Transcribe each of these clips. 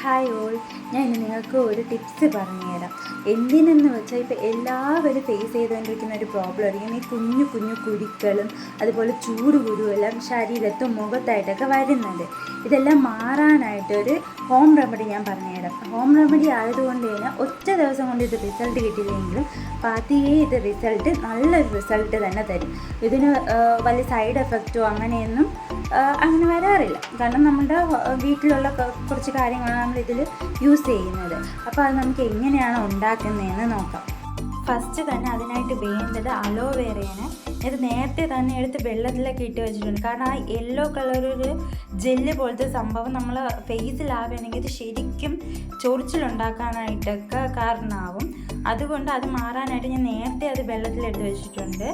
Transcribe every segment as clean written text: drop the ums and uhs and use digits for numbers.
Hi all, ഞാൻ ഇന്ന് നിങ്ങൾക്ക് ഒരു ടിപ്സ് പറഞ്ഞുതരാം. എന്തിനെന്ന് വെച്ചാൽ ഇപ്പോൾ എല്ലാവരും ഫേസ് ചെയ്തുകൊണ്ടിരിക്കുന്ന ഒരു പ്രോബ്ലം ആയിരിക്കും ഈ കുഞ്ഞു കുഞ്ഞു കുരുക്കളും അതുപോലെ ചൂട് കുരുവെല്ലാം ശരീരത്തും മുഖത്തായിട്ടൊക്കെ വരുന്നത്. ഇതെല്ലാം മാറാനായിട്ടൊരു ഹോം റെമഡി ഞാൻ പറഞ്ഞുതരാം. ഹോം റെമഡി ആയതുകൊണ്ട് തന്നെ ഒറ്റ ദിവസം കൊണ്ട് ഇത് റിസൾട്ട് കിട്ടിയില്ലെങ്കിലും പതിയെ ഇത് നല്ലൊരു റിസൾട്ട് തന്നെ തരും. ഇതിന് വലിയ സൈഡ് എഫക്റ്റോ അങ്ങനെയൊന്നും അങ്ങനെ വരാറില്ല. കാരണം നമ്മുടെ വീട്ടിലുള്ള കുറച്ച് കാര്യങ്ങളാണ് നമ്മളിതിൽ യൂസ് ചെയ്യുന്നത്. അപ്പോൾ അത് നമുക്ക് എങ്ങനെയാണ് ഉണ്ടാക്കുന്നതെന്ന് നോക്കാം. ഫസ്റ്റ് തന്നെ അതിനായിട്ട് വേണ്ടത് അലോവേറയാണ്. ഇത് നേരത്തെ തന്നെ എടുത്ത് വെള്ളത്തിലൊക്കെ ഇട്ട് വെച്ചിട്ടുണ്ട്. കാരണം ആ യെല്ലോ കളറൊരു ജെല്ല് പോലത്തെ സംഭവം നമ്മൾ ഫേസിലാവുകയാണെങ്കിൽ ഇത് ശരിക്കും ചൊറിച്ചിലുണ്ടാക്കാനായിട്ടൊക്കെ കാരണമാവും. അതുകൊണ്ട് അത് മാറാനായിട്ട് ഞാൻ നേരത്തെ അത് വെള്ളത്തിലെടുത്ത് വെച്ചിട്ടുണ്ട്.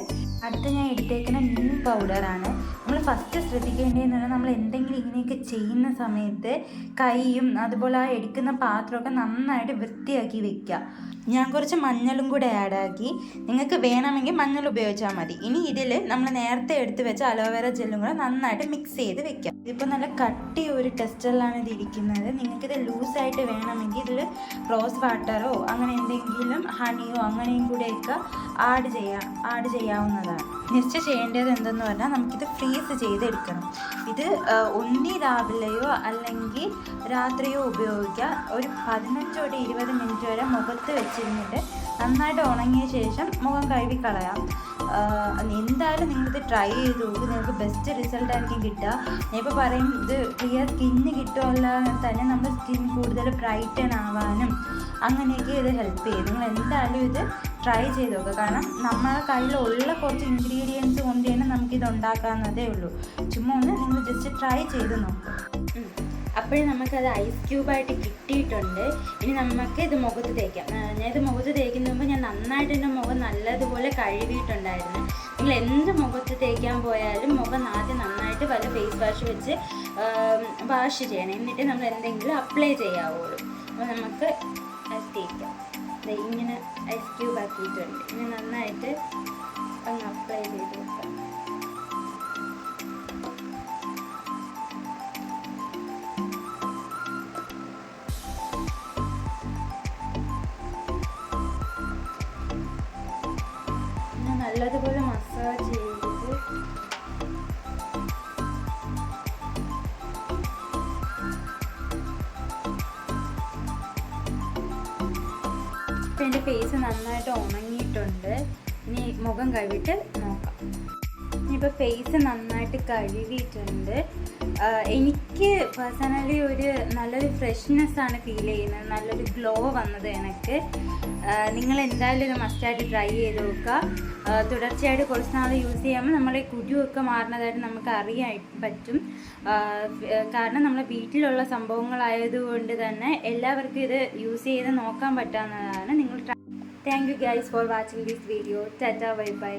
അടുത്ത ഞാൻ എടുത്തേക്കുന്ന നീം പൗഡറാണ്. നമ്മൾ ഫസ്റ്റ് ശ്രദ്ധിക്കേണ്ടതെന്ന് പറഞ്ഞാൽ നമ്മൾ എന്തെങ്കിലും ഇങ്ങനെയൊക്കെ ചെയ്യുന്ന സമയത്ത് കൈയും അതുപോലെ ആ എടുക്കുന്ന പാത്രമൊക്കെ നന്നായിട്ട് വൃത്തിയാക്കി വെക്കുക. ഞാൻ കുറച്ച് മഞ്ഞളും കൂടെ ആഡാക്കി. നിങ്ങൾക്ക് വേണമെങ്കിൽ മഞ്ഞൾ ഉപയോഗിച്ചാൽ മതി. ഇനി ഇതിൽ നമ്മൾ നേരത്തെ എടുത്ത് വെച്ച അലോവേറ ജെല്ലും കൂടെ നന്നായിട്ട് മിക്സ് ചെയ്ത് വെക്കാം. ഇതിപ്പോൾ നല്ല കട്ടി ഒരു ടെസ്റ്ററിലാണ് ഇത് ഇരിക്കുന്നത്. നിങ്ങൾക്കിത് ലൂസായിട്ട് വേണമെങ്കിൽ ഇതിൽ റോസ് വാട്ടറോ അങ്ങനെ എന്തെങ്കിലും ഹണിയോ അങ്ങനെയും കൂടെയൊക്കെ ആഡ് ചെയ്യാവുന്നതാണ്. നെക്സ്റ്റ് ചെയ്യേണ്ടത് എന്തെന്ന് പറഞ്ഞാൽ നമുക്കിത് ഫ്രീസ് ചെയ്തെടുക്കണം. ഇത് ഒന്നി രാവിലെയോ അല്ലെങ്കിൽ രാത്രിയോ ഉപയോഗിക്കുക. ഒരു 15 തൊട്ട് 20 മിനിറ്റ് വരെ മുഖത്ത് വെച്ചിരുന്നിട്ട് നന്നായിട്ട് ഉണങ്ങിയ ശേഷം മുഖം കഴുകി കളയാം. എന്തായാലും നിങ്ങളിത് ട്രൈ ചെയ്ത് നോക്കും. നിങ്ങൾക്ക് ബെസ്റ്റ് റിസൾട്ടായിരിക്കും കിട്ടുക. ഞാൻ ഇപ്പോൾ പറയും ഇത് ക്ലിയർ സ്കിന്ന് കിട്ടുമല്ല തന്നെ നമ്മുടെ സ്കിൻ കൂടുതൽ ബ്രൈറ്റൻ ആവാനും അങ്ങനെയൊക്കെ ഇത് ഹെൽപ്പ് ചെയ്യും. നിങ്ങൾ എന്തായാലും ഇത് ട്രൈ ചെയ്ത് നോക്കുക. കാരണം നമ്മളെ കയ്യിലുള്ള കുറച്ച് ഇൻഗ്രീഡിയൻസ് കൊണ്ട് തന്നെ നമുക്കിത് ഉണ്ടാക്കാവുന്നതേ ഉള്ളൂ. ചുമ്മാ ഒന്ന് നിങ്ങൾ ജസ്റ്റ് ട്രൈ ചെയ്ത് നോക്കുക. അപ്പോഴും നമുക്കത് ഐസ് ക്യൂബായിട്ട് കിട്ടിയിട്ടുണ്ട്. ഇനി നമുക്ക് ഇത് മുഖത്ത് തേക്കാം. ഞാൻ ഇത് മുഖത്ത് തേക്കുന്ന മുമ്പ് ഞാൻ നന്നായിട്ട് എൻ്റെ മുഖം നല്ലതുപോലെ കഴുകിയിട്ടുണ്ടായിരുന്നു. നിങ്ങൾ എന്ത് മുഖത്ത് തേക്കാൻ പോയാലും മുഖം ആദ്യം നന്നായിട്ട് വല്ല ഫേസ് വാഷ് വെച്ച് വാഷ് ചെയ്യണം. എന്നിട്ട് നമ്മൾ എന്തെങ്കിലും അപ്ലൈ ചെയ്യാവുള്ളൂ. അപ്പോൾ നമുക്ക് തേക്കാം. ഇങ്ങനെ ഐസ് ക്യൂബ് ആക്കിയിട്ടുണ്ട്. ഇനി നന്നായിട്ട് അങ്ങ് അപ്ലൈ ചെയ്ത് വെക്കാം. നല്ലതുപോലെ മസാജ് ചെയ്ത് ഇപ്പം എൻ്റെ ഫേസ് നന്നായിട്ട് ഉണങ്ങിയിട്ടുണ്ട്. ഇനി മുഖം കഴുകിയിട്ട് നോക്കാം. ഇനിയിപ്പോൾ ഫേസ് നന്നായിട്ട് കഴുകിയിട്ടുണ്ട്. എനിക്ക് പേഴ്സണലി ഒരു നല്ലൊരു ഫ്രഷ്നെസ്സാണ് ഫീൽ ചെയ്യുന്നത്. നല്ലൊരു ഗ്ലോ വന്നത് എനിക്ക്. നിങ്ങൾ എന്തായാലും ഇത് മസ്റ്റായിട്ട് ട്രൈ ചെയ്ത് നോക്കുക. തുടർച്ചയായിട്ട് കുറച്ച് നാൾ യൂസ് ചെയ്യുമ്പോൾ നമ്മളെ കുരുവൊക്കെ മാറുന്നതായിട്ട് നമുക്ക് അറിയാൻ പറ്റും. കാരണം നമ്മളെ വീട്ടിലുള്ള സംഭവങ്ങളായതുകൊണ്ട് തന്നെ എല്ലാവർക്കും ഇത് യൂസ് ചെയ്ത് നോക്കാൻ പറ്റാവുന്നതാണ്. നിങ്ങൾ thank you guys for watching this video. Tata, bye bye.